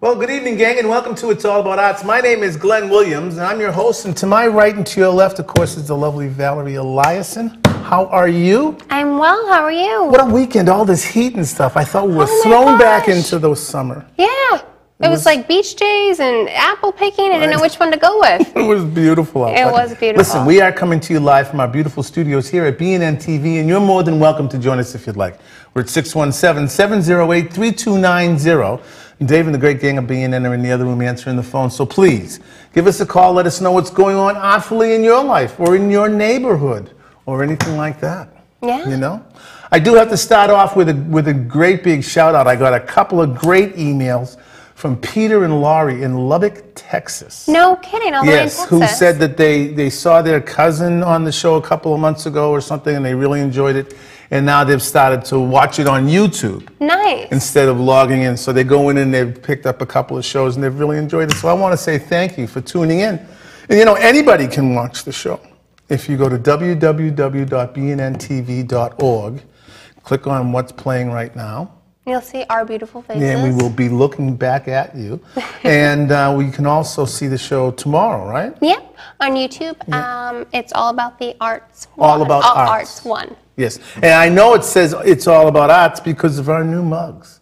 Well, good evening, gang, and welcome to It's All About Arts. My name is Glenn Williams, and I'm your host. And to my right and to your left, of course, is the lovely Valerie Eliason. How are you? I'm well. How are you? What a weekend, all this heat and stuff. I thought we were thrown back into the summer. Yeah. It was like beach days and apple picking. I didn't know which one to go with. It was beautiful out there. It was beautiful. Listen, we are coming to you live from our beautiful studios here at BNN TV, and you're more than welcome to join us if you'd like. We're at 617-708-3290. Dave and the great gang of BNN are in the other room answering the phone. So please, give us a call. Let us know what's going on artfully in your life or in your neighborhood or anything like that. Yeah. You know? I do have to start off with a great big shout out. I got a couple of great emails from Peter and Laurie in Lubbock, Texas. No kidding. All the way in Texas. Who said that they saw their cousin on the show a couple of months ago or something, and they really enjoyed it. And now they've started to watch it on YouTube. Nice. Instead of logging in. So they go in and they've picked up a couple of shows and they've really enjoyed it. So I want to say thank you for tuning in. And you know, anybody can watch the show. If you go to www.bnntv.org, click on what's playing right now. You'll see our beautiful faces. And we will be looking back at you. And we can also see the show tomorrow, right? Yep, on YouTube. Yeah. It's All About the Arts. All About Arts. Arts 1. Yes, and I know it says It's All About Arts because of our new mugs.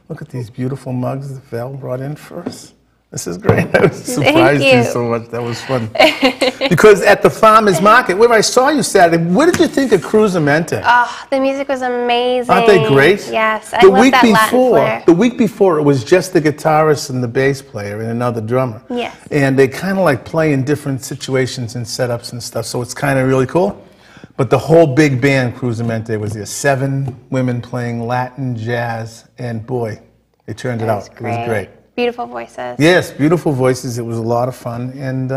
Look at these beautiful mugs that Val brought in for us. This is great. I was surprised you so much. That was fun. Because at the farmer's market, where I saw you Saturday, what did you think of Cruzamente? Oh, the music was amazing. Aren't they great? Yes, I love that Latin flair. The week before, it was just the guitarist and the bass player and another drummer. Yes. And they kind of like play in different situations and setups and stuff, so it's kind of really cool. But the whole big band, Cruzamente, was there. 7 women playing Latin, jazz, and boy, they turned it out. It was great. Beautiful voices. Yes, beautiful voices. It was a lot of fun, and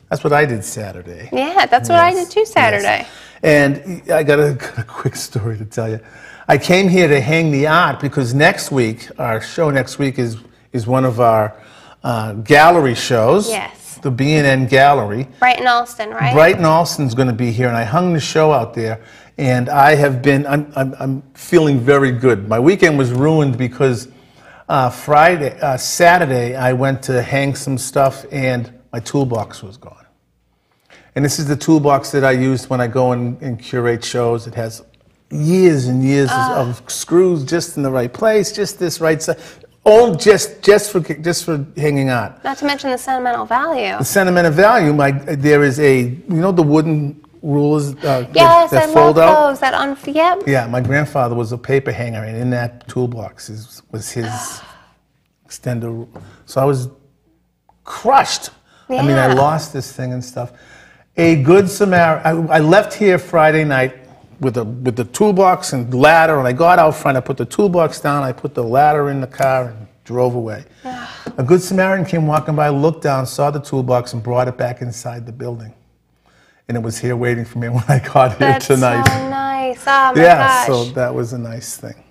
that's what I did Saturday. Yeah, that's what I did too Saturday. Yes. And I got a quick story to tell you. I came here to hang the art because next week, our show next week is one of our gallery shows. Yes. The B&N Gallery. Brighton Alston, right? Brighton Alston's going to be here, and I hung the show out there, and I have been, I'm feeling very good. My weekend was ruined because Saturday, I went to hang some stuff, and my toolbox was gone. And this is the toolbox that I used when I go and curate shows. It has years and years of screws just in the right place, just this right side. Oh, just for hanging out. Not to mention the sentimental value. The sentimental value. There is the wooden rulers yes, that I fold love out. those. Yep. Yeah, my grandfather was a paper hanger, and in that toolbox was his extender. So I was crushed. Yeah. I mean, I lost this thing and stuff. A good Samaritan. I left here Friday night with the toolbox and ladder, and I got out front. I put the toolbox down. I put the ladder in the car and drove away. A good Samaritan came walking by, looked down, saw the toolbox, and brought it back inside the building. And it was here waiting for me when I got here tonight. That's so nice. Oh my gosh. So that was a nice thing.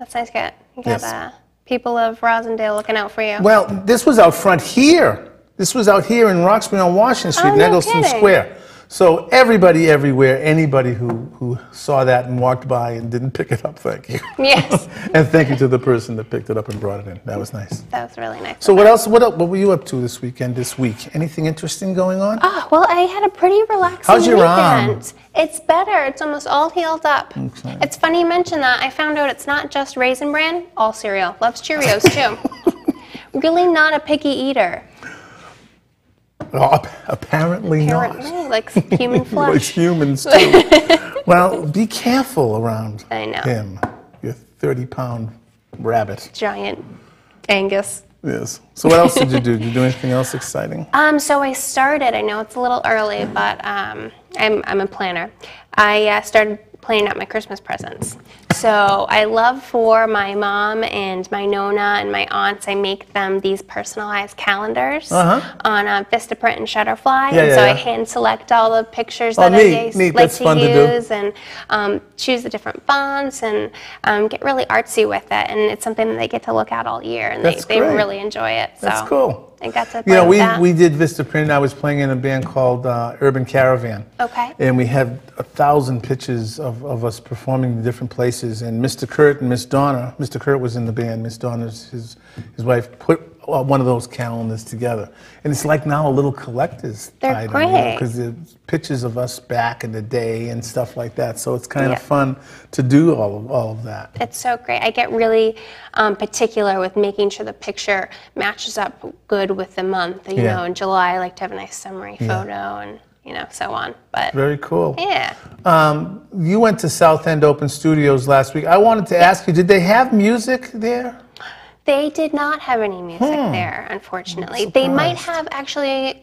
That's nice. You got people of Rosendale looking out for you. Well, this was out front here. This was out here in Roxbury on Washington Street, in Eggleston Square. So everybody everywhere, anybody who saw that and walked by and didn't pick it up, thank you. Yes. And thank you to the person that picked it up and brought it in. That was nice. That was really nice. So what else? What were you up to this week? Anything interesting going on? Oh, well, I had a pretty relaxing How's your weekend. arm? It's better. It's almost all healed up. Okay. It's funny you mention that. I found out it's not just Raisin Bran, all cereal. Loves Cheerios, too. Really not a picky eater. Oh, apparently not. Like human flesh. Like humans, too. Well, be careful around him, your 30-pound rabbit. Giant Angus. Yes. So what else did you do? Did you do anything else exciting? So I started, I know it's a little early, but I'm a planner. I started planning out my Christmas presents. So I love for my mom and my Nona and my aunts, I make them these personalized calendars on Vistaprint and Shutterfly. I hand select all the pictures that I like to use and choose the different fonts and get really artsy with it. And it's something that they get to look at all year, and they really enjoy it. So that's cool. I got to play with that. We did Vistaprint. I was playing in a band called Urban Caravan. Okay. And we had 1,000 pictures of us performing in different places faces, and Mr. Kurt and Miss Donna. Mr. Kurt was in the band. Miss Donna's his wife put one of those calendars together, and it's like now a little collector's item. Great. Because there's pictures of us back in the day and stuff like that. So it's kind of fun to do all of that. It's so great. I get really particular with making sure the picture matches up good with the month. You know, in July, I like to have a nice summary photo and, you know, so on. But very cool. Yeah. You went to South End Open Studios last week. I wanted to ask you, did they have music there? They did not have any music there, unfortunately. They might have actually,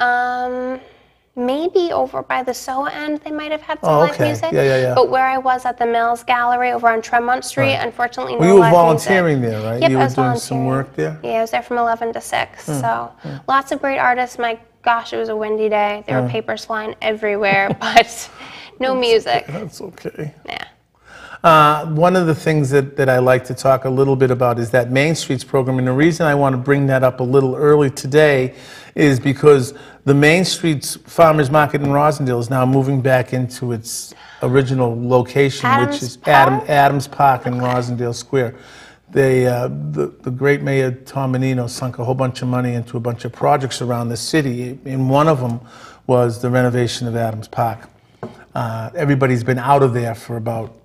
maybe over by the SOA end, they might have had some live music. Yeah. But where I was at the Mills Gallery over on Tremont Street, unfortunately, no you were live volunteering music. there, right? Yep, you I were was doing volunteering. some work there? Yeah, I was there from 11 to 6. So lots of great artists. My gosh, it was a windy day. There were papers flying everywhere, but no music. That's okay. Yeah. One of the things that I like to talk a little bit about is that Main Streets program, and the reason I want to bring that up a little early today is because the Main Streets Farmers Market in Rosendale is now moving back into its original location, which is Adams Park in Rosendale Square. The great Mayor Tom Menino sunk a whole bunch of money into a bunch of projects around the city, and one of them was the renovation of Adams Park. Everybody's been out of there for about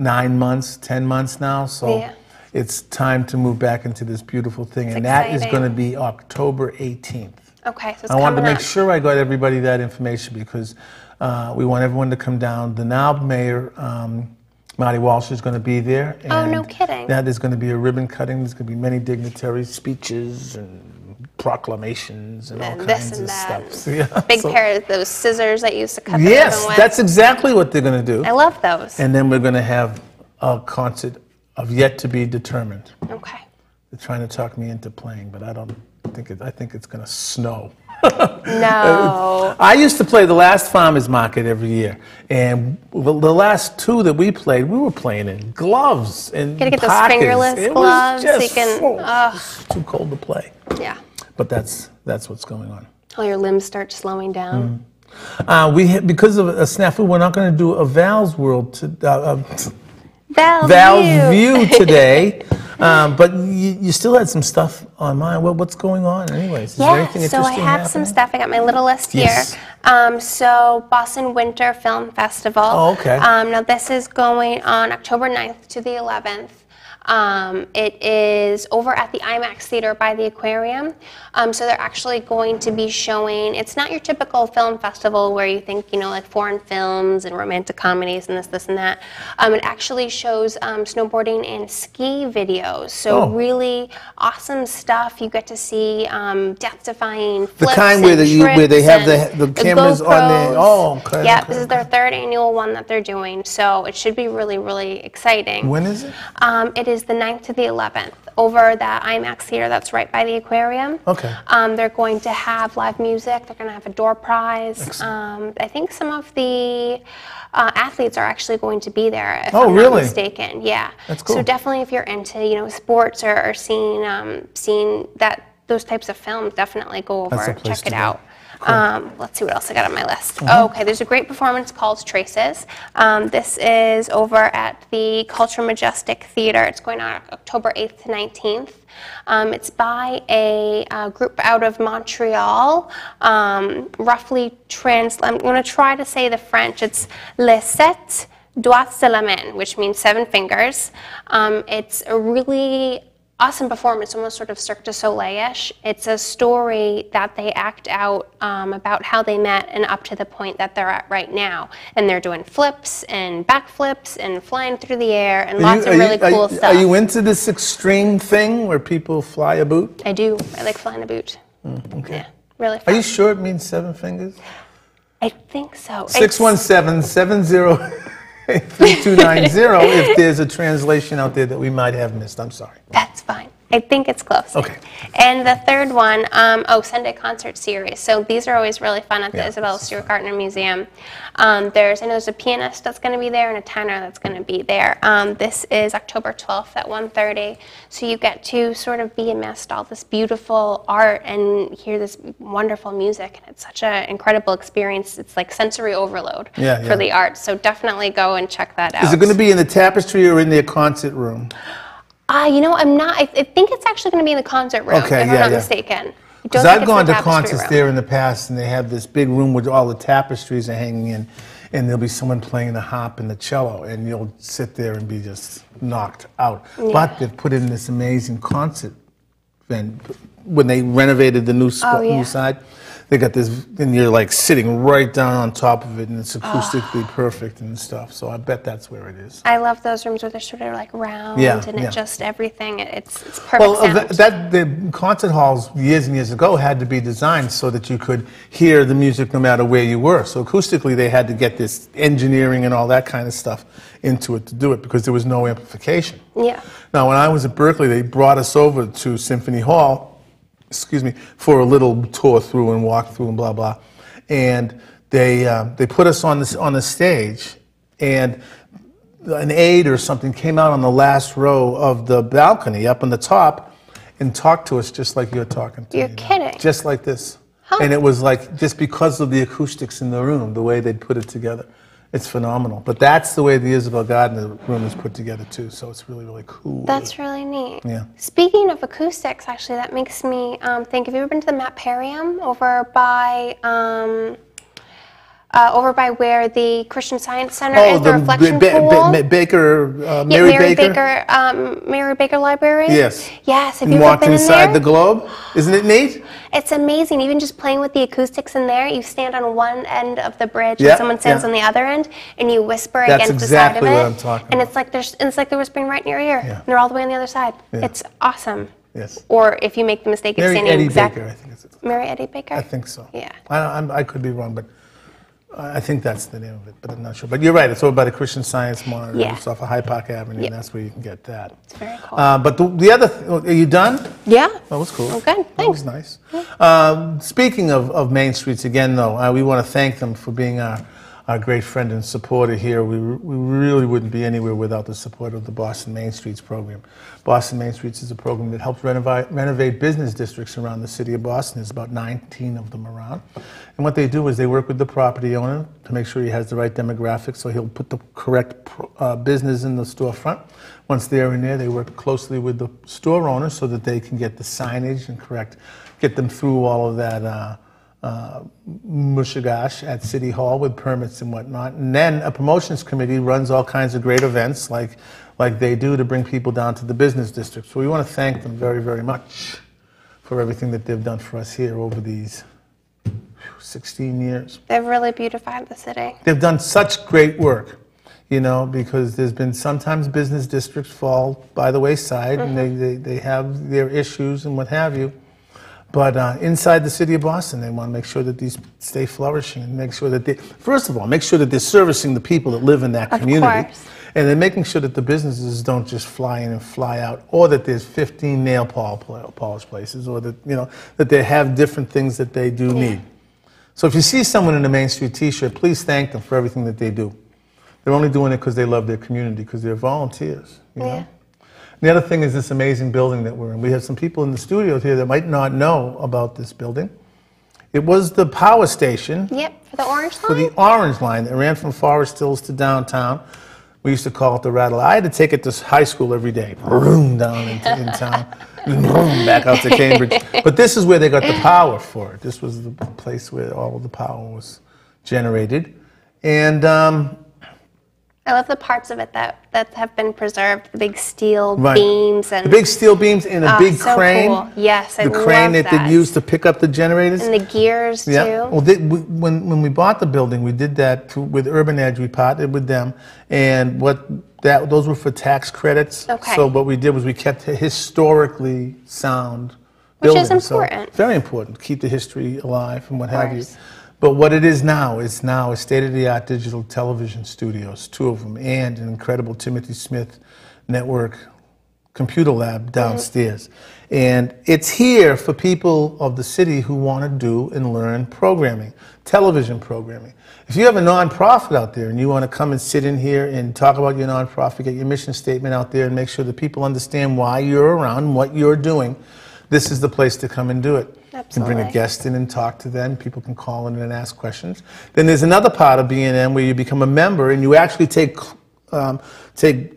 9 months, 10 months now, so it's time to move back into this beautiful thing, and that is going to be October 18th. Okay, so it's I wanted to make up. sure I got everybody that information because we want everyone to come down. The now mayor, Marty Walsh, is going to be there. And oh, no kidding. There's going to be a ribbon cutting. There's going to be many dignitaries, speeches, and proclamations, and all kinds of stuff. So, Big pair of those scissors that you used to cut the ribbon with. Yes, that's exactly what they're going to do. I love those. And then we're going to have a concert of yet to be determined. Okay. They're trying to talk me into playing, but I think it's going to snow. No. I used to play the last farmers market every year, and the last two that we played, we were playing in gloves and Gotta get those pockets. fingerless gloves was so you just can. it's too cold to play. Yeah. But that's what's going on. All your limbs start slowing down. Because of a snafu, we're not going to do a Val's World Val's View today. But you still had some stuff on mind. What's going on anyways? Is there anything so I interesting have some happening? stuff. I got my little list here. So Boston Winter Film Festival. Oh, okay. Now this is going on October 9th to the 11th. It is over at the IMAX Theater by the Aquarium. So they're actually going to be showing, it's not your typical film festival where you think, you know, like foreign films and romantic comedies and this and that. It actually shows snowboarding and ski videos. So really awesome stuff. You get to see death-defying flips, the kind where they have the cameras GoPros. on there. Oh, okay. Yeah, this is their 3rd annual one that they're doing. So it should be really, really exciting. When is it? It is the 9th to the 11th over the IMAX Theater that's right by the Aquarium. Okay. They're going to have live music. They're going to have a door prize. I think some of the athletes are actually going to be there, if I'm not mistaken. Yeah. That's cool. So definitely, if you're into, you know, sports or seeing those types of films, definitely go over, check it out. Cool. Let's see what else I got on my list. Okay, there's a great performance called Traces. This is over at the Culture Majestic Theater. It's going on October 8th to 19th. It's by a group out of Montreal. Roughly I'm going to try to say the French. It's Les Sept Doigts de la Main, which means 7 fingers. It's a really awesome performance, almost sort of Cirque du Soleil-ish. It's a story that they act out about how they met and up to the point that they're at right now. And they're doing flips and backflips and flying through the air and lots of really cool stuff. Are you into this extreme thing where people fly a boot? I do. I like flying a boot. Okay. Yeah, really fun. Are you sure it means 7 fingers? I think so. 617-70... 3290 if there's a translation out there that we might have missed. I'm sorry. That's fine. I think it's close. Okay. And the third one, Sunday concert series. So these are always really fun at the Isabella Stewart Gardner Museum. I know there's a pianist that's going to be there and a tenor that's going to be there. This is October 12th at 1:30. So you get to sort of be amidst all this beautiful art and hear this wonderful music. And it's such an incredible experience. It's like sensory overload for the art. So definitely go and check that out. Is it going to be in the tapestry or in their concert room? I'm not. I think it's actually going to be in the concert room, if I'm not mistaken. Because I've gone to concerts there in the past, and they have this big room where all the tapestries are hanging in, and there'll be someone playing the harp and the cello, and you'll sit there and be just knocked out. Yeah. But they've put in this amazing concert venue. When they renovated the new side, they got this, and you're like sitting right down on top of it, and it's acoustically perfect and stuff. So I bet that's where it is. I love those rooms where they're sort of like round and it just everything. It's perfect. Well, the concert halls years and years ago had to be designed so that you could hear the music no matter where you were. So acoustically, they had to get this engineering and all that kind of stuff into it to do it because there was no amplification. Yeah. Now, when I was at Berkeley, they brought us over to Symphony Hall. For a little tour through and walk through and blah blah, and they put us on the stage, and an aide or something came out on the last row of the balcony up on the top, and talked to us just like you're talking to me. You're kidding. Just like this, and it was like just because of the acoustics in the room, the way they'd put it together. It's phenomenal. But that's the way the Isabel Gardner room is put together, too. So it's really, really cool. That's really neat. Yeah. Speaking of acoustics, actually, that makes me think, have you ever been to the Maparium over by where the Christian Science Center is, the reflection pool? Mary Baker Mary Baker Library? Yes. Yes. Have you ever walked been inside in there? the globe? Isn't it neat? It's amazing. Even just playing with the acoustics in there, you stand on one end of the bridge and someone stands on the other end, and you whisper against the side of it. That's exactly what I'm talking about. And it's like they're whispering right in your ear. Yeah. And they're all the way on the other side. Yeah. It's awesome. Yes. Or if you make the mistake of standing Baker, I think it's Mary Eddie Baker? I think so. Yeah. I could be wrong, but I think that's the name of it, but I'm not sure. But you're right, it's over by the Christian Science Monitor. It's off of Hyde Park Avenue, and that's where you can get that. It's very cool. But the other, are you done? Yeah. That was cool. Okay, thanks. That was nice. Yeah. Speaking of Main Streets again, though, we want to thank them for being our great friend and supporter here. We really wouldn't be anywhere without the support of the Boston Main Streets program. Boston Main Streets is a program that helps renovate business districts around the city of Boston. There's about 19 of them around. And what they do is they work with the property owner to make sure he has the right demographics, so he'll put the correct business in the storefront. Once they're in there, they work closely with the store owner so that they can get the signage and get them through all of that mushigash at City Hall with permits and whatnot. And then a promotions committee runs all kinds of great events like they do to bring people down to the business district. So we want to thank them very, very much for everything that they've done for us here over these 16 years. They've really beautified the city. They've done such great work, because there's been sometimes business districts fall by the wayside, and they have their issues and what have you. But inside the city of Boston, they want to make sure that these stay flourishing and make sure that first of all, make sure that they're servicing the people that live in that community. Of course. And then making sure that the businesses don't just fly in and fly out, or that there's 15 nail polish places, or that, that they have different things that they do need. So if you see someone in a Main Street t-shirt, please thank them for everything that they do. They're only doing it because they love their community, because they're volunteers, you know? The other thing is this amazing building that we're in. We have some people in the studios here that might not know about this building. It was the power station. Yep, for the Orange Line? For the Orange Line that ran from Forest Hills to downtown. We used to call it the Rattle. I had to take it to high school every day. Boom, down in town. Boom, back out to Cambridge. But this is where they got the power for it. This was the place where all of the power was generated. And I love the parts of it that have been preserved, the big steel beams. And the big steel beams and a big crane. Cool. Yes, I love that. The crane that they used to pick up the generators. And the gears, too. Well, when we bought the building, we did that with Urban Edge. We partnered with them. And those were for tax credits. Okay. So what we did was we kept a historically sound building. Which is important. So very important. Keep the history alive and what have you. But what it is now a state-of-the-art digital television studios, 2 of them, and an incredible Timothy Smith network computer lab downstairs. And it's here for people of the city who want to do and learn programming, television programming. If you have a nonprofit out there and you want to come and sit in here and talk about your nonprofit, get your mission statement out there and make sure that people understand why you're around and what you're doing, this is the place to come and do it. Absolutely. You can bring a guest in and talk to them. People can call in and ask questions. Then there's another part of B&M where you become a member and you actually take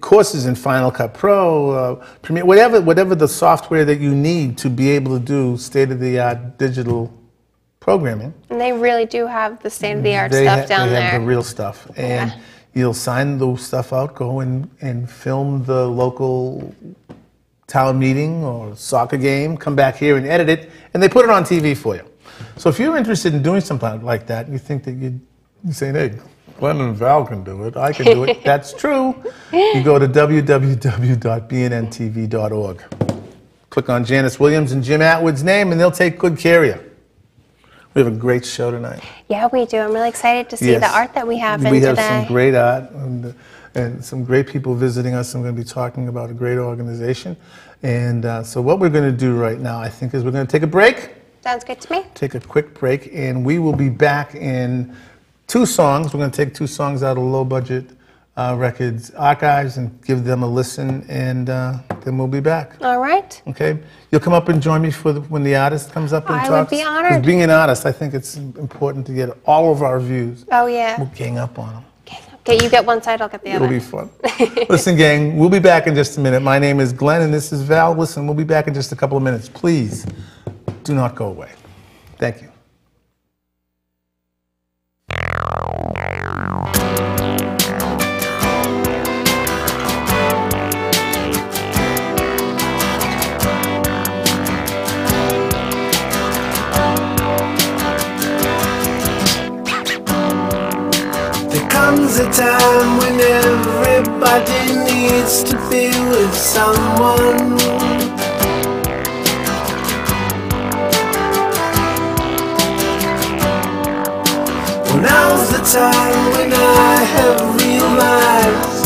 courses in Final Cut Pro, Premiere, whatever the software that you need to be able to do state-of-the-art digital programming. And they really do have the state-of-the-art stuff down there. They have the real stuff. And you'll sign the stuff out, go and film the local town meeting or soccer game, come back here and edit it, and they put it on TV for you. So if you're interested in doing something like that, you think that you'd say, hey, Glenn and Val can do it, I can do it. That's true. You go to www.bnntv.org. Click on Janice Williams and Jim Atwood's name, and they'll take good care of you. We have a great show tonight. Yeah, we do. I'm really excited to see the art that we have in today. We have some great art and some great people visiting us. I'm going to be talking about a great organization. And so what we're going to do right now, I think, is we're going to take a break. Sounds good to me. Take a quick break, and we will be back in 2 songs. We're going to take 2 songs out of Low Budget Records archives and give them a listen, and then we'll be back. All right. Okay? You'll come up and join me for when the artist comes up and talks? I would be honored. 'Cause being an artist, I think it's important to get all of our views. Oh, yeah. We'll gang up on them. Okay, you get one side, I'll get the other. It'll be fun. Listen, gang, we'll be back in just a minute. My name is Glenn, and this is Val. Listen, we'll be back in just a couple of minutes. Please do not go away. Thank you. Comes a time when everybody needs to be with someone. Well, now's the time when I have realized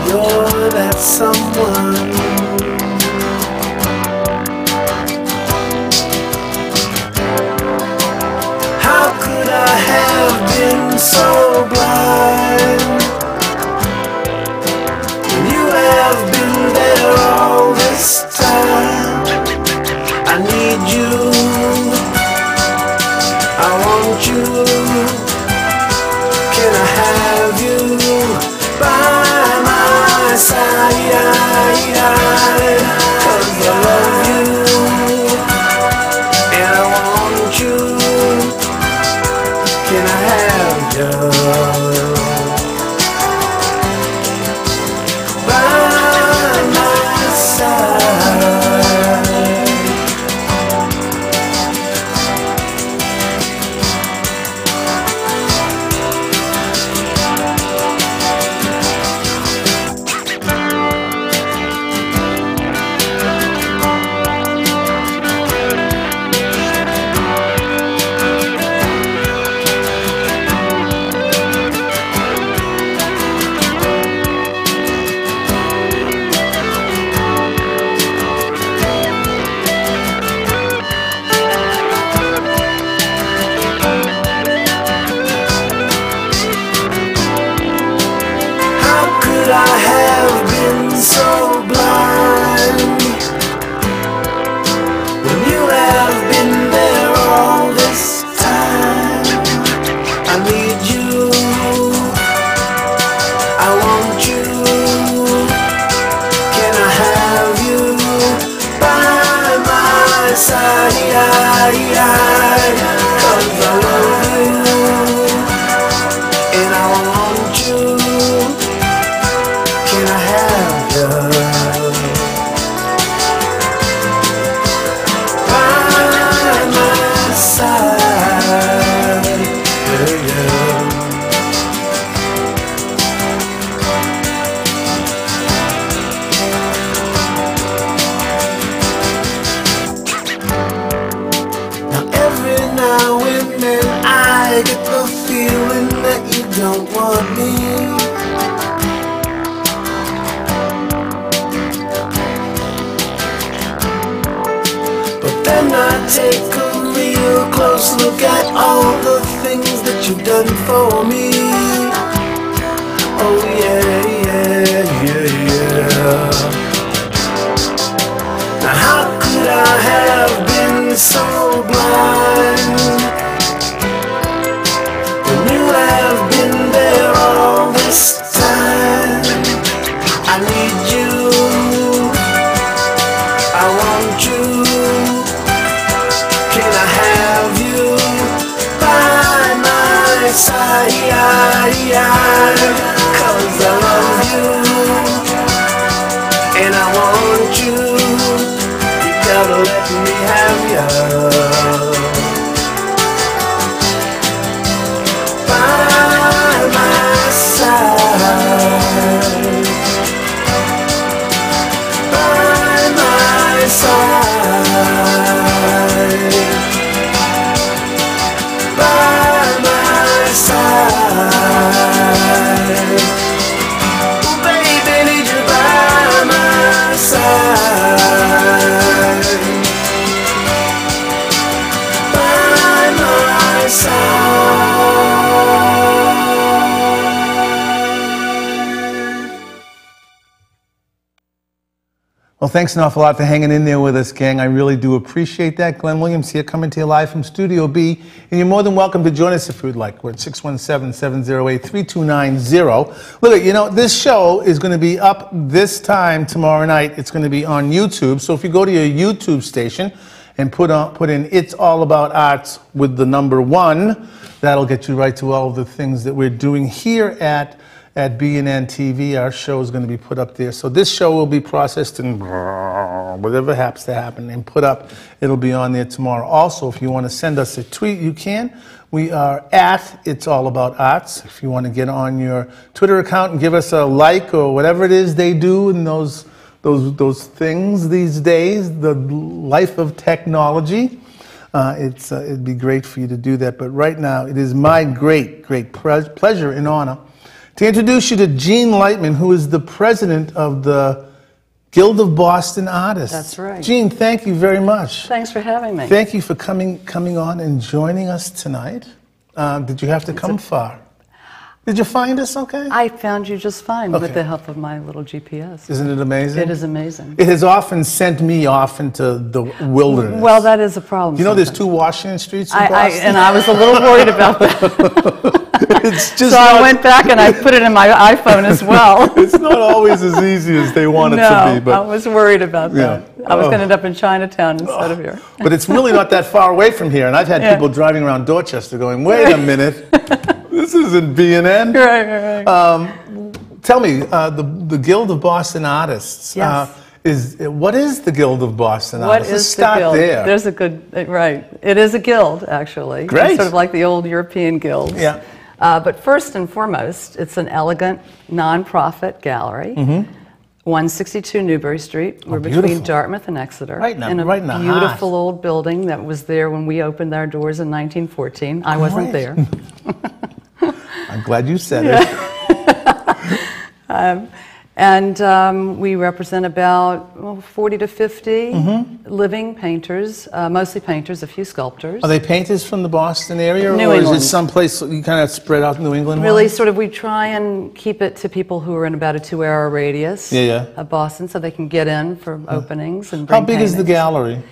you're that someone. How could I have been so blind when you have been there all this time? I need you, I want you, can I have you by my side? 'Cause I love you and I want you. Can I have you by my side? I have been so blind when you have been there all this time. I need you, I want you, can I have you by my side? 'Cause I love you and I want you. Can I have you by my side? Yeah. Now take a real close look at all the things that you've done for me. Oh yeah, yeah, yeah, yeah. Now how could I have been so blind when you have been there all this time? I need you, I want you. Can I have you by my side? 'Cause I love you and I want you. You gotta let me have you by my side. By my side. By my side. Oh, baby, need you by my side. By my side. Well, thanks an awful lot for hanging in there with us, gang. I really do appreciate that. Glenn Williams here, coming to you live from Studio B. And you're more than welcome to join us if you'd like. We're at 617-708-3290. Look, you know, this show is going to be up this time tomorrow night. It's going to be on YouTube. So if you go to your YouTube station and put in It's All About Arts with the number 1, that'll get you right to all of the things that we're doing here at B&N TV. Our show is going to be put up there. So this show will be processed and whatever happens to happen and put up, it'll be on there tomorrow. Also, if you want to send us a tweet, you can. We are at It's All About Arts. If you want to get on your Twitter account and give us a like or whatever it is they do in those things these days, the life of technology. It'd be great for you to do that. But right now, it is my great pleasure and honor to introduce you to Gene Lightman, who is the president of the Guild of Boston Artists. That's right. Gene, thank you very much. Thanks for having me. Thank you for coming on and joining us tonight. Did you have to come far? Did you find us okay? I found you just fine Okay. with the help of my little GPS. Isn't it amazing? It is amazing. It has often sent me off into the wilderness. Well, that is a problem. You know, there's sometimes. 2 Washington streets in Boston? And I was a little worried about that. It's just So I not- went back and I put it in my iPhone as well. It's not always as easy as they want it to be. No, But I was worried about Yeah. that. I was Oh. going to end up in Chinatown instead of here. But it's really not that far away from here. And I've had Yeah. people driving around Dorchester going, wait a minute, this isn't B&N. Right. Tell me, the Guild of Boston Artists. Yes. What is the Guild of Boston What Artists? Let's is the start guild? there. There's a good, right. It is a guild, actually. Great. It's sort of like the old European guilds. Yeah. But first and foremost, it's an elegant, non-profit gallery. 162 Newbury Street. We're between beautiful. Dartmouth and Exeter. Right now, in a right in the heart. beautiful old building that was there when we opened our doors in 1914. I wasn't Great. there. I'm glad you said it. And we represent about 40 to 50 living painters, mostly painters, a few sculptors. Are they painters from the Boston area? New or England. is it someplace you kind of spread out New England? Really, sort of, we try and keep it to people who are in about a 2-hour radius Yeah. of Boston, so they can get in for openings and How bring big is the paintings. gallery?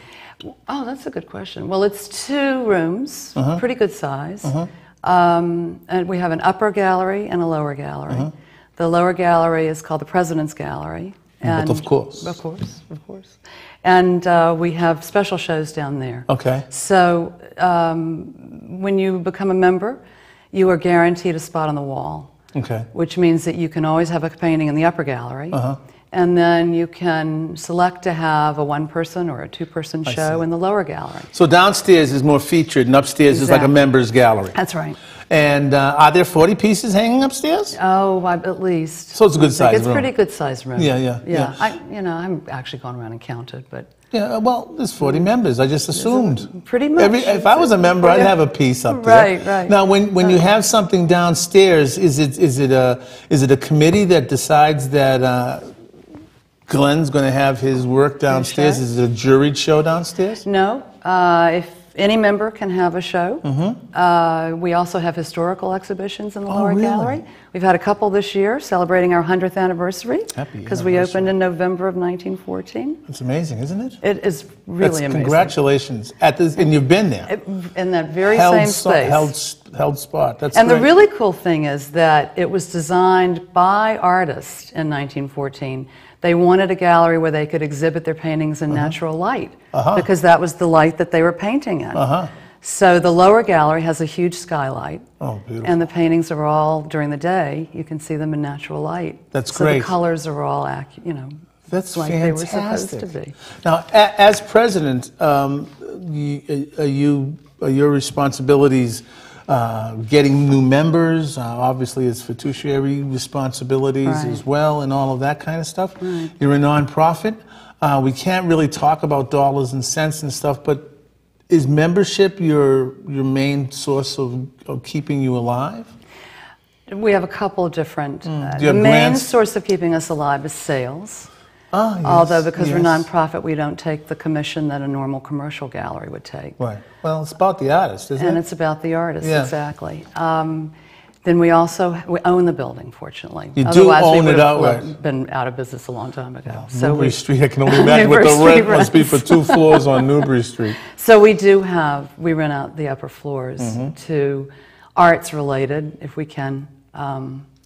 Oh, that's a good question. Well, it's 2 rooms, pretty good size. And we have an upper gallery and a lower gallery. The lower gallery is called the President's Gallery. And Of course. Of course. And we have special shows down there. Okay. So when you become a member, you are guaranteed a spot on the wall. Okay. Which means that you can always have a painting in the upper gallery. And then you can select to have a 1-person or a 2-person show see. in the lower gallery. So downstairs is more featured, and upstairs is like a Exactly. members gallery. That's right. And are there 40 pieces hanging upstairs? Oh, at least. So it's a good size It's room. pretty good sized room. Yeah. I'm actually gone around and counted, but Yeah, well, there's 40 members. I just assumed. pretty much. If I was a member, I'd have a piece up there. Right. Now, when you have something downstairs, is it a committee that decides that Glenn's going to have his work downstairs? show? Is it a juried show downstairs? No, If any member can have a show. We also have historical exhibitions in the lower really? gallery. We've had a couple this year celebrating our 100th anniversary. Happy because we anniversary. opened in November of 1914. It's amazing, isn't it? It is really amazing. Congratulations. And you've been there. In that very same space. Held spot. That's And great. the really cool thing is that it was designed by artists in 1914. They wanted a gallery where they could exhibit their paintings in natural light because that was the light that they were painting in. So the lower gallery has a huge skylight. Oh, beautiful. And the paintings are all, during the day, you can see them in natural light. That's so great. The colors are all, That's like fantastic. they were supposed to be. Now, as president, are your responsibilities getting new members? Obviously, it's fiduciary responsibilities as well, and all of that kind of stuff. Right. You're a nonprofit. We can't really talk about dollars and cents and stuff, but is membership your main source of keeping you alive? We have a couple of different. Do you The have main grants? source of keeping us alive is sales. Yes, Although because we're yes. nonprofit, we don't take the commission that a normal commercial gallery would take. Right. Well, it's about the artist, isn't And it? it's about the artist, Yeah. exactly. Then we own the building, fortunately. You do Otherwise, own we it would have outright. been out of business a long time ago. Newbury Street, I can only imagine what the Newbury rent Street must be for 2 floors on Newbury Street. So we rent out the upper floors to arts related, if we can,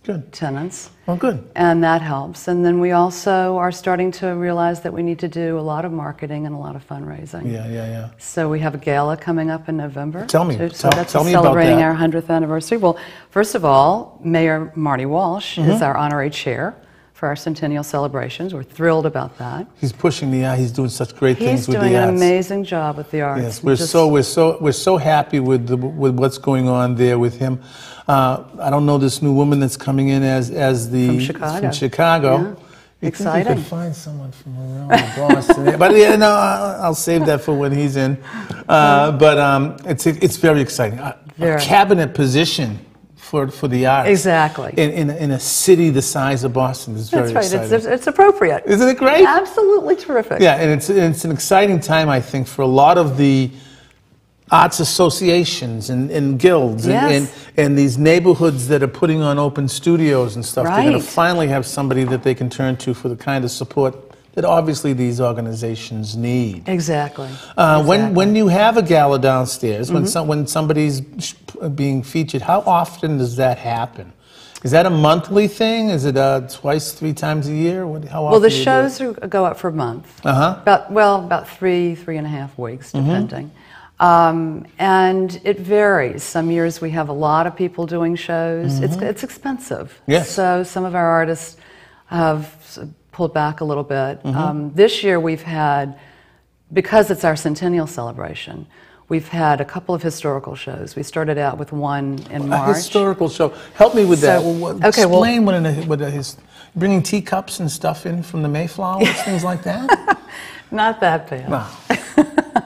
Good. tenants. Well, good. And that helps. And then we also are starting to realize that we need to do a lot of marketing and a lot of fundraising. Yeah. So we have a gala coming up in November. Tell me. So that's Tell me about celebrating that. our 100th anniversary. Well, first of all, Mayor Marty Walsh is our honorary chair for our centennial celebrations. We're thrilled about that. He's pushing the art. He's doing such great He's things with doing the an arts. amazing job with the arts. Yes, we're so happy with what's going on there with him. I don't know this new woman that's coming in as the From Chicago. You Yeah. think Exciting. you could find someone from around Boston, but yeah, no, I'll save that for when he's in. But it's very exciting. A Very. cabinet position for the arts. Exactly. In a city the size of Boston is very That's right. exciting. It's appropriate. Isn't it great? Absolutely terrific. Yeah, and it's an exciting time, I think, for a lot of the arts associations and guilds Yes. and these neighborhoods that are putting on open studios and stuff. They're going Right. to finally have somebody that they can turn to for the kind of support that obviously these organizations need. Exactly. When you have a gala downstairs, when somebody's being featured, how often does that happen? Is that a monthly thing? Is it twice, 3 times a year? How often Well, the do you do shows it? go up for a month. Uh-huh. About 3.5 weeks, depending. And it varies. Some years we have a lot of people doing shows. It's expensive. Yes. So some of our artists have pulled back a little bit. This year we've had, because it's our centennial celebration, we've had a couple of historical shows. We started out with one in March. A historical show. Help me with that. okay, well- Explain what his bringing teacups and stuff in from the Mayflowers, things like that. Not that bad. No,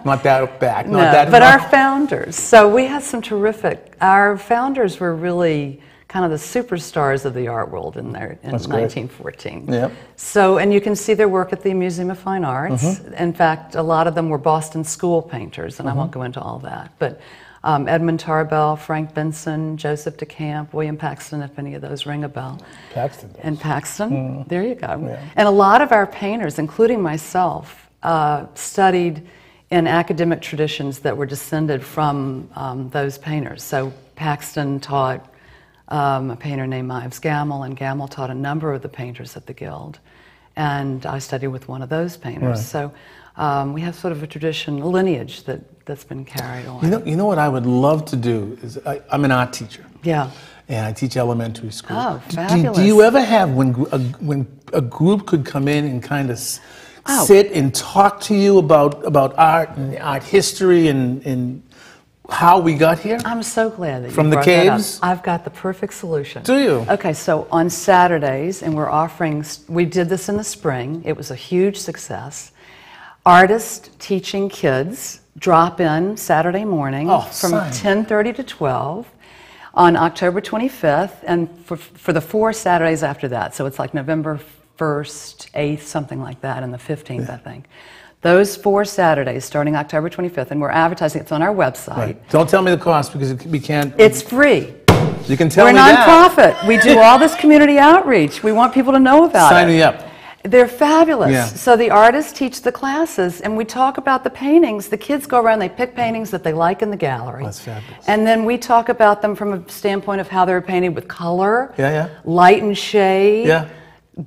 not that back. Not No, that. but our founders. So we had some terrific. Our founders were really kind of the superstars of the art world in there in That's great. 1914. Yep. So, and you can see their work at the Museum of Fine Arts. In fact, a lot of them were Boston school painters, and I won't go into all that. But Edmund Tarbell, Frank Benson, Joseph DeCamp, William Paxton, if any of those ring a bell. Paxton does. And Paxton, there you go. Yeah. And a lot of our painters, including myself, studied in academic traditions that were descended from those painters. So Paxton taught a painter named Ives Gammel, and Gammel taught a number of the painters at the Guild. And I studied with one of those painters. Right. So we have sort of a tradition, a lineage that's been carried on. You know what I would love to do is I'm an art teacher. Yeah. And I teach elementary school. Oh, Do fabulous. you ever have when a group could come in and kind of Oh. sit and talk to you about art and art history and how we got here? I'm so glad that you From the brought that up. caves? I've got the perfect solution. Do you? Okay, so on Saturdays, and we're offering, we did this in the spring, it was a huge success. Artists teaching kids drop in Saturday morning Oh, from son. 10:30 to 12 on October 25th, and for the 4 Saturdays after that, so it's like November 1st, 8th, something like that, and the 15th, I think. Those 4 Saturdays starting October 25th, and we're advertising. It's on our website. Right. Don't tell me the cost because we can't. It's free. You can tell We're me that. nonprofit. We do all this community outreach. We want people to know about it. Sign me up. They're fabulous. Yeah. So the artists teach the classes, and we talk about the paintings. The kids go around, they pick paintings that they like in the gallery. That's fabulous. And then we talk about them from a standpoint of how they're painted with color, Yeah. light and shade, Yeah.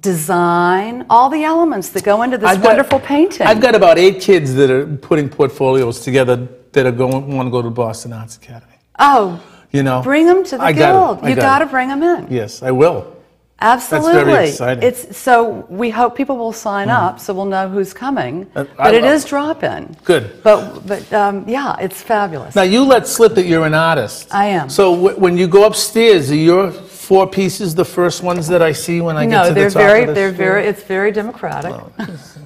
design, all the elements that go into this wonderful painting. I've got about 8 kids that are putting portfolios together that are want to go to Boston Arts Academy. Oh, You know, bring them to the I Guild. got it. You got to bring them in. Yes, I will. Absolutely. That's very exciting. So we hope people will sign up so we'll know who's coming. I But it love is drop-in. Good. But yeah, it's fabulous. Now, you let slip that you're an artist. I am. So when you go upstairs, are your 4 pieces the first ones that I see when I get to the top of the it's very democratic.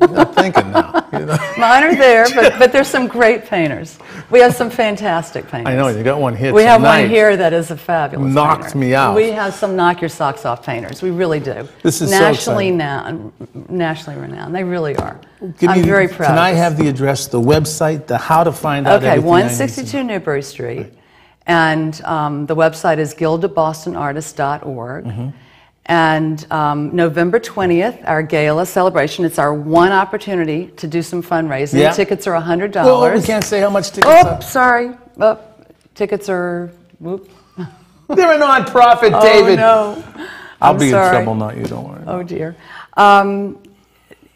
I'm thinking now. You know? Mine are there, but there's some great painters. We have some fantastic painters. I know, you got one here We have tonight. one here that is a fabulous Knocked painter. me out. We have some knock your socks off painters. We really do. This is so nationally exciting. nationally renowned. They really are. Give I'm me- very proud. Can of I this. have the address, the website, the how to find out Okay, everything I need to 162 know? Newbury Street. And the website is guildofbostonartists.org. And November 20th, our gala celebration, it's our one opportunity to do some fundraising. Yeah. Tickets are $100. Well, we can't say how much tickets are. Oh, sorry. Oh, tickets are, whoop. They're a non-profit, David. Oh, no. I'll I'm be sorry. in trouble, not you, don't worry. Oh, dear.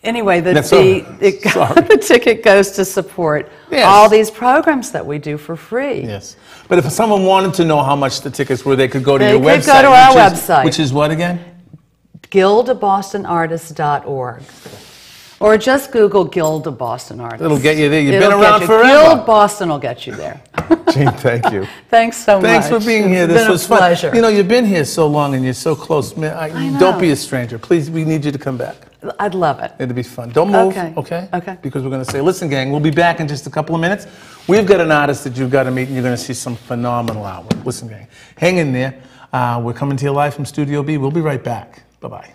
Anyway, That's all right. Sorry. the ticket goes to support Yes. all these programs that we do for free. Yes. But if someone wanted to know how much the tickets were, they could go to They your could website. go to our which is- website. Which is what again? guildofbostonartists.org. Or just Google Guild of Boston Artists. It'll get you there. You've It'll been get around you. forever. Guild Boston will get you there. Gene, thank you. Thanks so much. Thanks for being here. It's This been was a fun. pleasure. You know, you've been here so long and you're so close. Man, I know. Don't be a stranger. Please, we need you to come back. I'd love it. It'll be fun. Don't move, Okay. okay? Okay. Because we're going to say, listen, gang, we'll be back in just a couple of minutes. We've got an artist that you've got to meet, and you're going to see some phenomenal artwork. Listen, gang, hang in there. We're coming to you live from Studio B. We'll be right back. Bye-bye.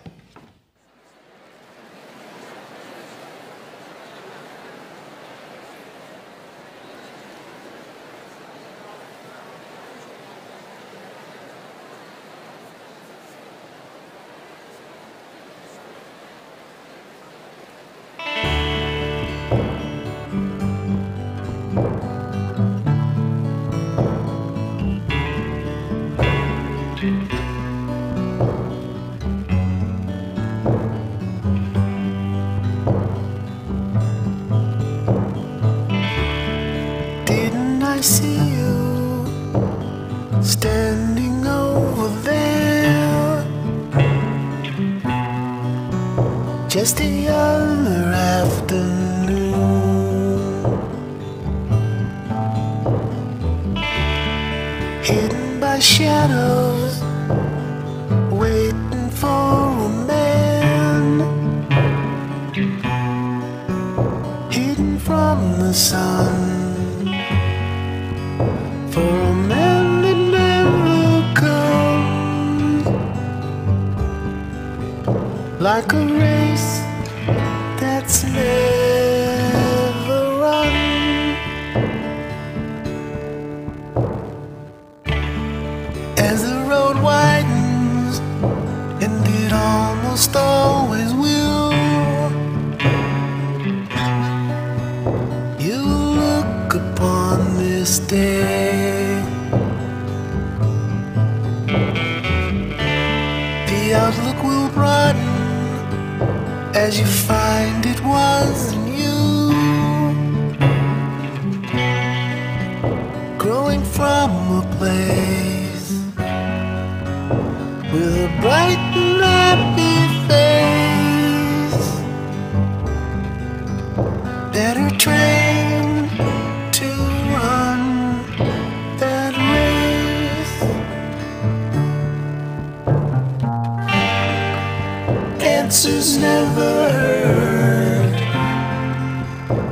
Didn't I see you standing over there just the other afternoon? Hidden by shadows, waiting for a man, hidden from the sun. For a man that never comes, like a race that's never run. As the road widens, and it almost always will, you look upon this day. The outlook will broaden as you find it was in you, growing from a place with a bright and happy face, better trained to run that race. Answers never heard,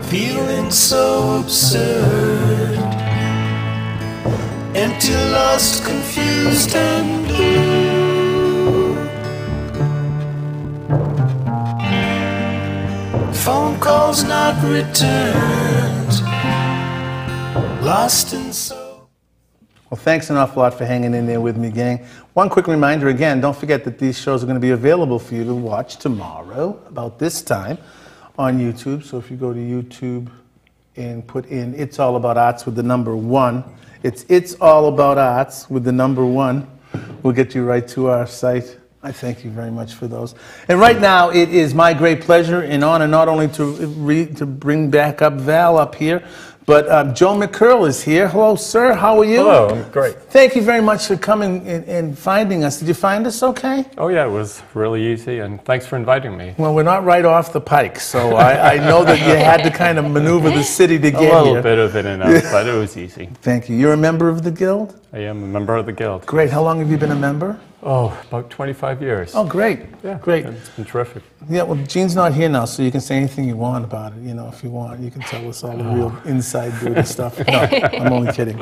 feeling so absurd, empty, lost, confused, and blue. phone calls not returned, lost in soul. Well, thanks an awful lot for hanging in there with me, gang. One quick reminder again, don't forget that these shows are going to be available for you to watch tomorrow about this time on YouTube. So if you go to YouTube and put in It's All About Arts with the number 1, It's All About Arts with the number 1, we'll get you right to our site. I thank you very much for those. And right now, it is my great pleasure and honor not only to bring back up Val up here, but Joe McGurl is here. Hello, sir. How are you? Hello, I'm great. Thank you very much for coming and finding us. Did you find us okay? Oh yeah, it was really easy, and thanks for inviting me. Well, we're not right off the pike, so I know that you had to kind of maneuver the city to get here. A little bit of in and out, but it was easy. Thank you. You're a member of the Guild? I am a member of the Guild. Great. How long have you been a member? Oh, about 25 years. Oh, great. Yeah, great. It's been terrific. Yeah, well, Gene's not here now, so you can say anything you want about it. You know, if you want, you can tell us all the real inside dirty stuff. No, I'm only kidding.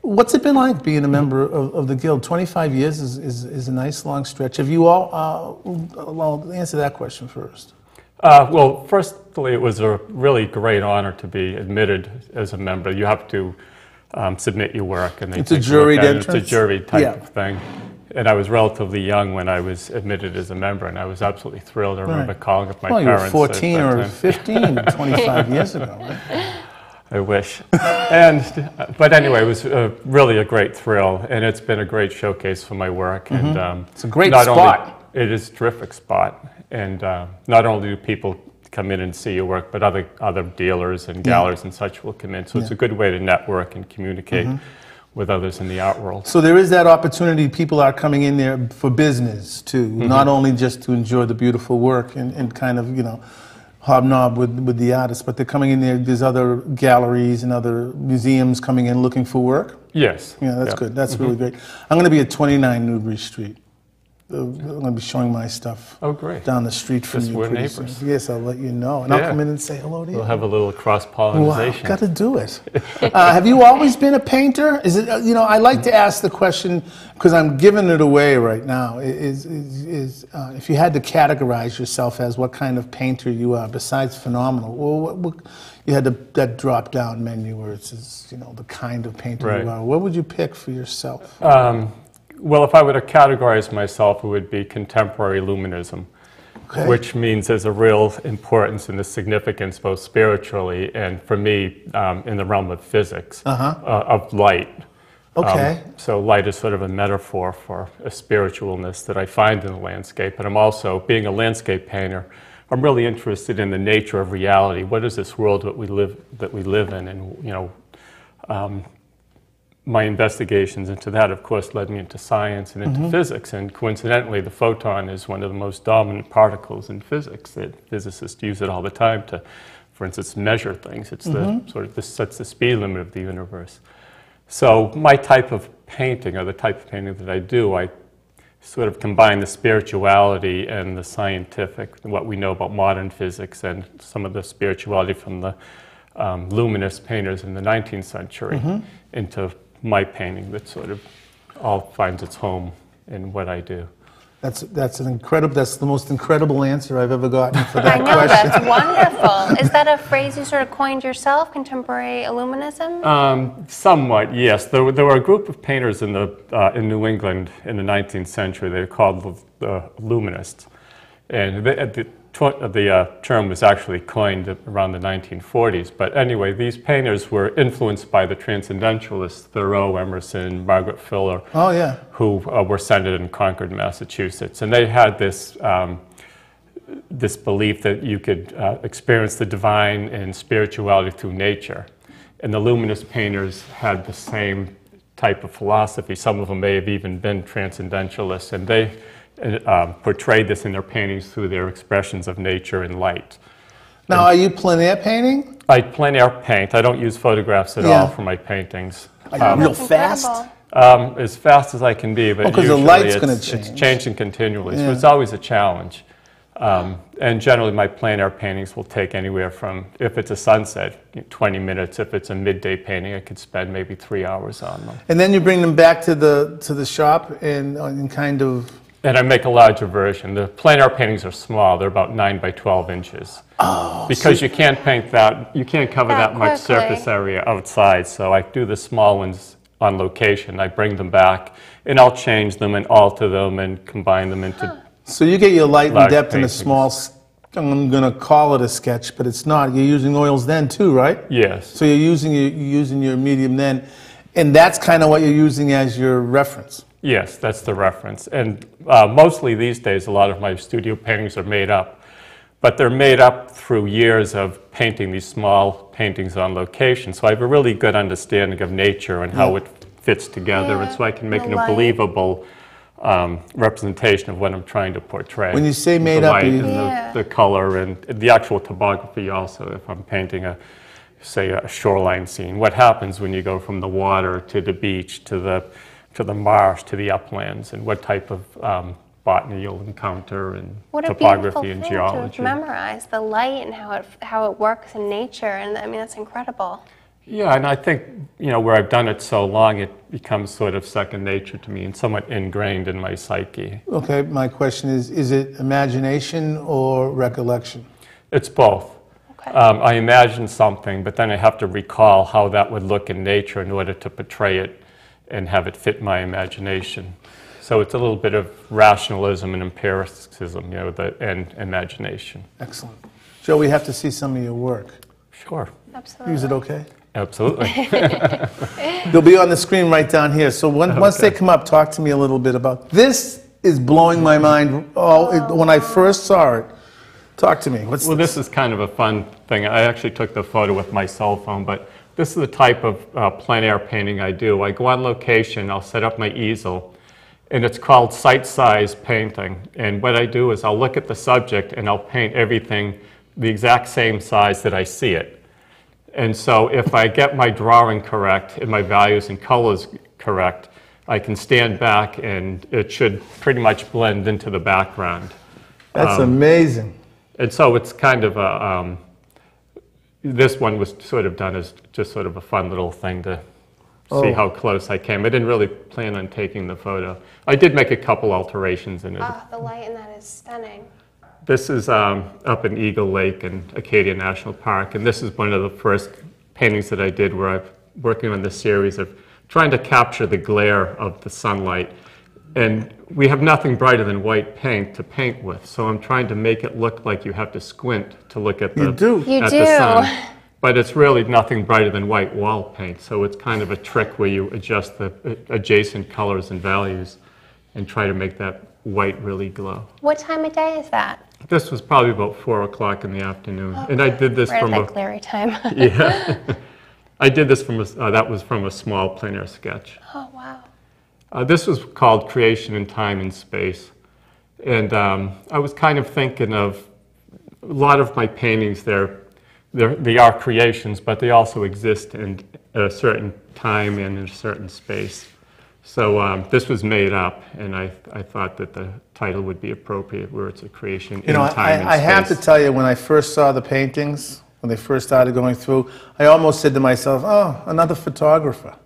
What's it been like being a member of the Guild? 25 years is a nice long stretch. Have you all, well, answer that question first. Well, firstly, it was a really great honor to be admitted as a member. You have to submit your work, and they It's a juried entrance? It's a jury type of thing. And I was relatively young when I was admitted as a member, and I was absolutely thrilled. I remember calling up my parents. Well, you were 14 or 15 25 years ago, right? I wish. But anyway, it was really a great thrill, and it's been a great showcase for my work. And it's a great spot. It is a terrific spot, and not only do people come in and see your work, but other dealers and galleries and such will come in. So it's a good way to network and communicate with others in the art world. So there is that opportunity. People are coming in there for business too, not only just to enjoy the beautiful work and kind of, you know, hobnob with the artists, but they're coming in there. There's other galleries and other museums coming in looking for work. Yes. Yeah, that's good. That's really great. I'm going to be at 29 Newbury Street. I'm going to be showing my stuff. Oh, great. Down the street from you. We're neighbors. Soon. Yes, I'll let you know. And I'll come in and say hello to you. We'll have a little cross-pollination. Wow, got to do it. Have you always been a painter? Is it, you know, I like to ask the question, because I'm giving it away right now, if you had to categorize yourself as what kind of painter you are, besides phenomenal, well, what you had that drop-down menu where it says, you know, the kind of painter you are, what would you pick for yourself? Well, if I were to categorize myself, it would be contemporary luminism, which means there's a real importance and a significance both spiritually and, for me, in the realm of physics, of light. So light is sort of a metaphor for a spiritualness that I find in the landscape. And I'm also, being a landscape painter, I'm really interested in the nature of reality. What is this world that we live in? And, you know, my investigations into that, of course, led me into science and into physics. And coincidentally, the photon is one of the most dominant particles in physics. That physicists use it all the time to, for instance, measure things. It's the sort of, this sets the speed limit of the universe. So my type of painting, or the type of painting that I do, I sort of combine the spirituality and the scientific, what we know about modern physics, and some of the spirituality from the luminous painters in the 19th century into my painting that sort of all finds its home in what I do. That's an incredible. That's the most incredible answer I've ever gotten for that I know, question. that's wonderful. Is that a phrase you sort of coined yourself, contemporary illuminism? Somewhat, yes. There were a group of painters in New England in the 19th century. They were called the Luminists, and the term was actually coined around the 1940s. But anyway, these painters were influenced by the Transcendentalists, Thoreau, Emerson, Margaret Fuller, who were centered in Concord, Massachusetts. And they had this, this belief that you could experience the divine and spirituality through nature. And the Luminist painters had the same type of philosophy. Some of them may have even been Transcendentalists, and they portrayed this in their paintings through their expressions of nature and light. Now, are you plein air painting? I plein air paint. I don't use photographs at all for my paintings. Real fast? As fast as I can be, but because the light's going to change. It's changing continually, so it's always a challenge. And generally, my plein air paintings will take anywhere from, if it's a sunset, 20 minutes. If it's a midday painting, I could spend maybe 3 hours on them. And then you bring them back to the shop and kind of And I make a larger version. The plein air paintings are small. They're about 9 by 12 inches. Oh, because you can't paint that, you can't cover that much quickly. surface area outside. So I do the small ones on location. I bring them back, and I'll change them and alter them and combine them into. so you get your light and Large depth in a paintings. small, I'm going to call it a sketch, but it's not. You're using oils then too, right? Yes. So you're using your medium then, and that's kind of what you're using as your reference. Yes, that's the reference. And mostly these days, a lot of my studio paintings are made up. But they're made up through years of painting these small paintings on location. So I have a really good understanding of nature and how it fits together. And so I can make the an light. believable representation of what I'm trying to portray. When you say The made up, light you- and the color and the actual topography also. If I'm painting say a shoreline scene, what happens when you go from the water to the beach to the marsh to the uplands, and what type of botany you'll encounter, and What a beautiful topography and thing geology. to memorize, the light and how it works in nature, and I mean, that's incredible. Yeah, and I think, where I've done it so long, it becomes sort of second nature to me and somewhat ingrained in my psyche. Okay, my question is it imagination or recollection? It's both. Okay. I imagine something, but then I have to recall how that would look in nature in order to portray it and have it fit my imagination. So it's a little bit of rationalism and empiricism, and imagination. Excellent. Joe, we have to see some of your work. Sure. Absolutely. Is it okay? Absolutely. They'll be on the screen right down here. So once they come up, talk to me a little bit about this. Is blowing my mind. When I first saw it, talk to me. Well, this is kind of a fun thing. I actually took the photo with my cell phone, but this is the type of plein air painting I do. I go on location, I'll set up my easel, and it's called sight-size painting. And what I do is I'll look at the subject and I'll paint everything the exact same size that I see it. And so if I get my drawing correct and my values and colors correct, I can stand back and it should pretty much blend into the background. That's amazing. And so it's kind of a, this one was sort of done as just sort of a fun little thing to see how close I came. I didn't really plan on taking the photo. I did make a couple alterations in it. Oh, the light in that is stunning. This is up in Eagle Lake in Acadia National Park, and this is one of the first paintings that I did where I'm working on this series of trying to capture the glare of the sunlight. And we have nothing brighter than white paint to paint with, so I'm trying to make it look like you have to squint to look at the, You do. You at do. the sun. But it's really nothing brighter than white wall paint, so it's kind of a trick where you adjust the adjacent colors and values and try to make that white really glow. What time of day is that? This was probably about 4 o'clock in the afternoon, and I did this Right from at a that glary time. yeah. I did this from a that was from a small plein air sketch. Oh, wow. This was called Creation in Time and Space, and I was kind of thinking of a lot of my paintings. They are creations, but they also exist in a certain time and in a certain space. So this was made up, and I thought that the title would be appropriate, where it's a creation in time and space. I have to tell you, when I first saw the paintings, when they first started going through, I almost said to myself, oh, another photographer.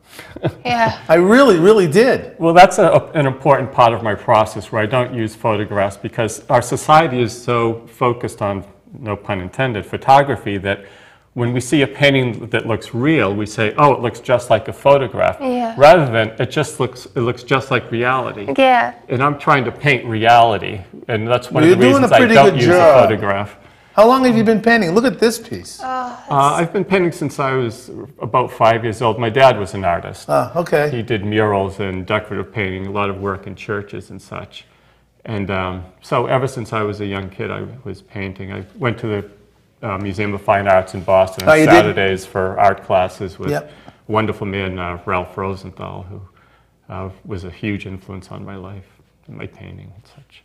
Yeah. I really, really did. Well, that's an important part of my process where I don't use photographs, because our society is so focused on, no pun intended, photography, that when we see a painting that looks real, we say, oh, it looks just like a photograph, Yeah. rather than it looks just like reality. Yeah. And I'm trying to paint reality, and that's one Well, of the you're doing reasons a I pretty don't good use a job. photograph. How long have you been painting? Look at this piece. I've been painting since I was about 5 years old. My dad was an artist. Okay. He did murals and decorative painting, a lot of work in churches and such. And so ever since I was a young kid, I was painting. I went to the Museum of Fine Arts in Boston on you did? Saturdays for art classes with Yep. a wonderful man, Ralph Rosenthal, who was a huge influence on my life and my painting and such.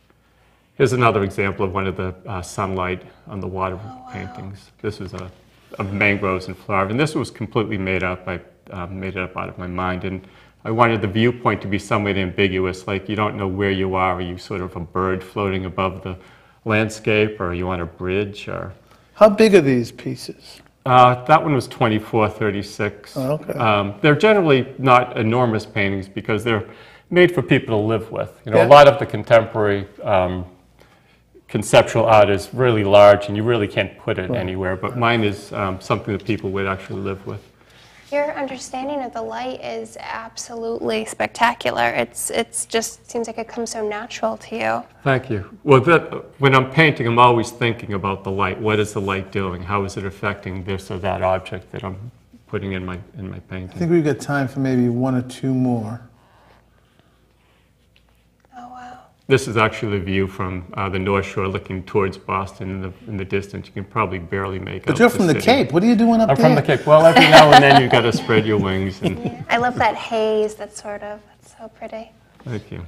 Here's another example of one of the sunlight on the water paintings. This was of mangroves in Florida, and this was completely made up. I made it up out of my mind, and I wanted the viewpoint to be somewhat ambiguous, like you don't know where you are. Are you sort of a bird floating above the landscape, or are you on a bridge? Or How big are these pieces? that one was 24-36. Oh, okay. They're generally not enormous paintings because they're made for people to live with. You know, Yeah. a lot of the contemporary conceptual art is really large, and you really can't put it anywhere. But mine is something that people would actually live with. Your understanding of the light is absolutely spectacular. It's just seems like it comes so natural to you. Thank you. Well, when I'm painting, I'm always thinking about the light. What is the light doing? How is it affecting this or that object that I'm putting in my painting? I think we've got time for maybe one or two more. Oh, wow. This is actually the view from the North Shore looking towards Boston in the distance. You can probably barely make out. But you're from the city. Cape. What are you doing up I'm there? from the Cape. Well, every now and then you've got to spread your wings. And Yeah. I love that haze. That's so pretty. Thank you.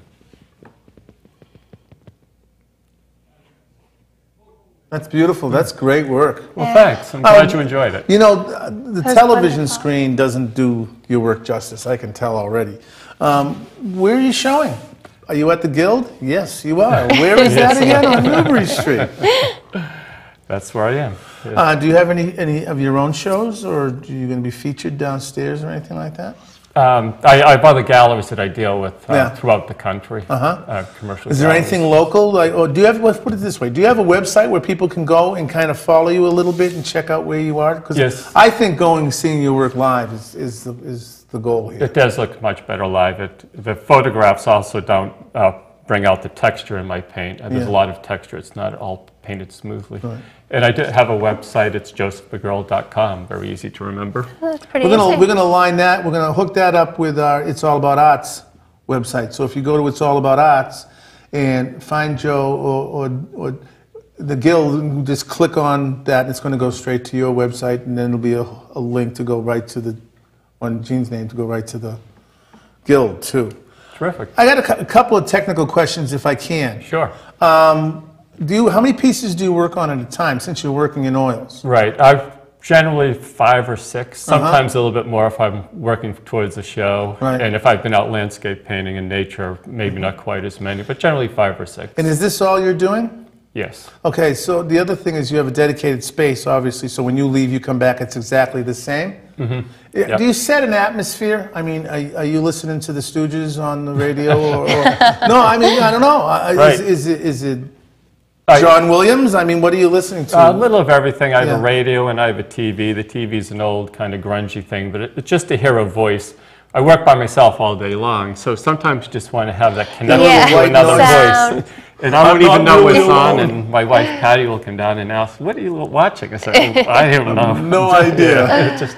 That's beautiful. That's great work. Well, thanks. I'm glad you enjoyed it. You know, the That's television wonderful. screen doesn't do your work justice. I can tell already. Where are you showing? Are you at the Guild? Yes, you are. Where is that again? On Newbury Street. That's where I am. Yeah. Do you have any of your own shows, or are you going to be featured downstairs or anything like that? I have other galleries that I deal with Yeah. throughout the country. Commercial. Is there galleries. anything local? Like, or do you have? Let's put it this way: do you have a website where people can go and kind of follow you a little bit and check out where you are? Because Yes. I think seeing your work live is the goal here. It does look much better live. The photographs also don't bring out the texture in my paint. There's Yeah. a lot of texture. It's not all painted smoothly. And I do have a website. It's josephmcgurl.com. Very easy to remember. That's pretty We're easy. gonna line that. We're gonna hook that up with our It's All About Arts website. So if you go to It's All About Arts and find Joe or the Guild, just click on that. It's going to go straight to your website, and then there'll be a link to go right to on Gene's name to go right to the Guild too. Terrific. I got a couple of technical questions, if I can. Sure. How many pieces do you work on at a time, since you're working in oils? Right. I've generally 5 or 6, sometimes a little bit more if I'm working towards a show. Right. And if I've been out landscape painting in nature, maybe not quite as many, but generally 5 or 6. And is this all you're doing? Yes. Okay, so the other thing is you have a dedicated space, obviously, so when you leave, you come back, it's exactly the same? Mm-hmm. Yep. Do you set an atmosphere? I mean, are you listening to the Stooges on the radio? or no, I mean, I don't know. Right. Is it John Williams? I mean, what are you listening to? A little of everything. I have Yeah. a radio and I have a TV. The TV's an old kind of grungy thing, but it's just to hear a voice. I work by myself all day long, so sometimes you just want to have that connection Yeah. to another Sound. voice. And I won't even know what's on, alone. and my wife Patty will come down and ask, "What are you watching?" I say, "Oh, I don't know." No idea. It's just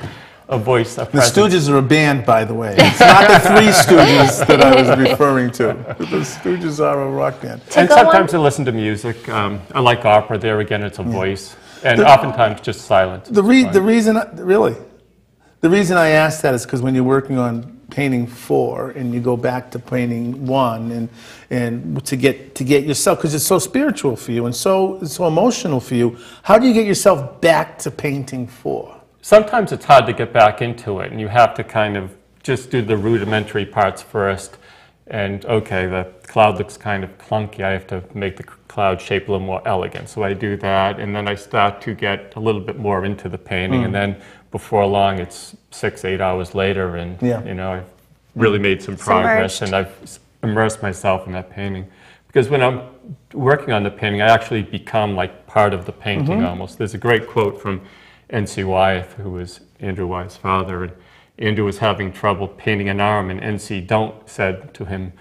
a voice. The Stooges are a band, by the way. It's not the Three Stooges that I was referring to. The Stooges are a rock band. And go sometimes I listen to music. I like opera. There again, it's a voice, and oftentimes just silence. The reason I asked that is because when you're working on painting 4 and you go back to painting 1 and to get yourself, because it's so spiritual for you and so emotional for you, how do you get yourself back to painting 4? Sometimes it's hard to get back into it, and you have to kind of just do the rudimentary parts first. And okay, the cloud looks kind of clunky. I have to make the cloud shape a little more elegant. So I do that, and then I start to get a little bit more into the painting. And then before long, it's 6-8 hours later, and you know, I've really made some progress, and I've immersed myself in that painting. Because when I'm working on the painting, I actually become like part of the painting almost. There's a great quote from N.C. Wyeth, who was Andrew Wyeth's father, and Andrew was having trouble painting an arm, and N.C. said to him,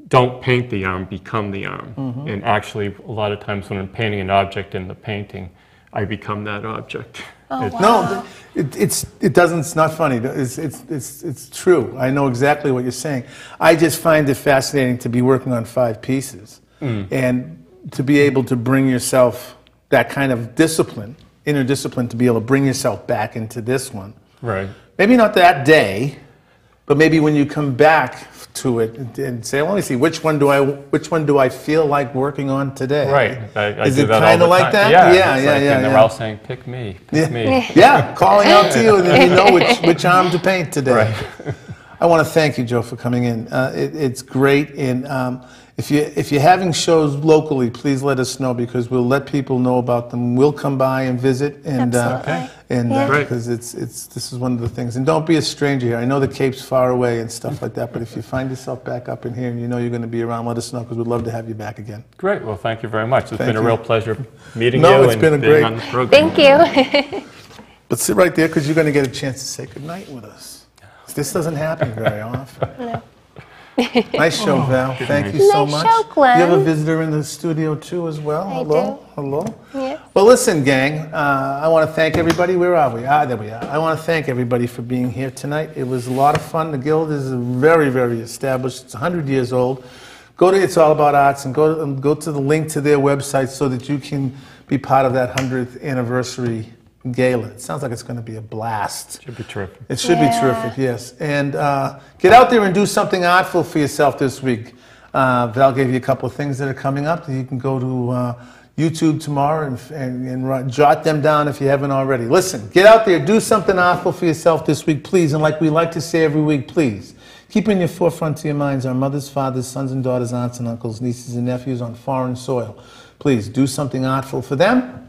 "Don't paint the arm, become the arm." And actually, a lot of times when I'm painting an object in the painting, I become that object. Oh, wow. No, it's not funny. It's true. I know exactly what you're saying. I just find it fascinating to be working on 5 pieces and to be able to bring yourself that kind of discipline, inner discipline, to be able to bring yourself back into this one. Right. Maybe not that day, but maybe when you come back to it and say, "Let me see, which one do I feel like working on today?" Right. I Is do it that all kind the of like time. that? Yeah. Yeah, it's yeah, like, yeah. And they're all saying, "Pick me, pick me." Yeah, calling out to you, and then you know which arm to paint today. Right. I want to thank you, Joe, for coming in. It's great, and if you're having shows locally, please let us know because we'll let people know about them. We'll come by and visit, and Absolutely. and Great. because this is one of the things. And don't be a stranger here. I know the Cape's far away and stuff like that, but if you find yourself back up in here and you know you're going to be around, let us know because we'd love to have you back again. Great. Well, thank you very much. It's Thank been a you. real pleasure meeting No, you it's and been a being great- on the program. Thank you. But sit right there because you're going to get a chance to say goodnight with us. This doesn't happen very often. No. Nice show, Val. Thank you so Nice much. show, Glenn. You have a visitor in the studio too as well. I Hello. do. Hello. Yeah. Well, listen, gang. I want to thank everybody. Where are we? There we are. I want to thank everybody for being here tonight. It was a lot of fun. The Guild is very, very established. It's 100 years old. Go to It's All About Arts and go to the link to their website so that you can be part of that 100th anniversary gala. It sounds like it's going to be a blast. Should be terrific. It should be Yeah. terrific, yes. And get out there and do something artful for yourself this week. Val gave you a couple of things that are coming up. You can go to YouTube tomorrow and jot them down if you haven't already. Listen, get out there, do something artful for yourself this week, please. And like we like to say every week, please, keep in your forefront to your minds our mothers, fathers, sons and daughters, aunts and uncles, nieces and nephews on foreign soil. Please do something artful for them.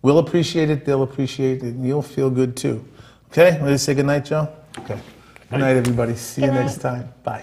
We'll appreciate it, they'll appreciate it, and you'll feel good too. Okay, ready to say good night, Joe? Okay. Good night, everybody. See you Good night. next time. Bye.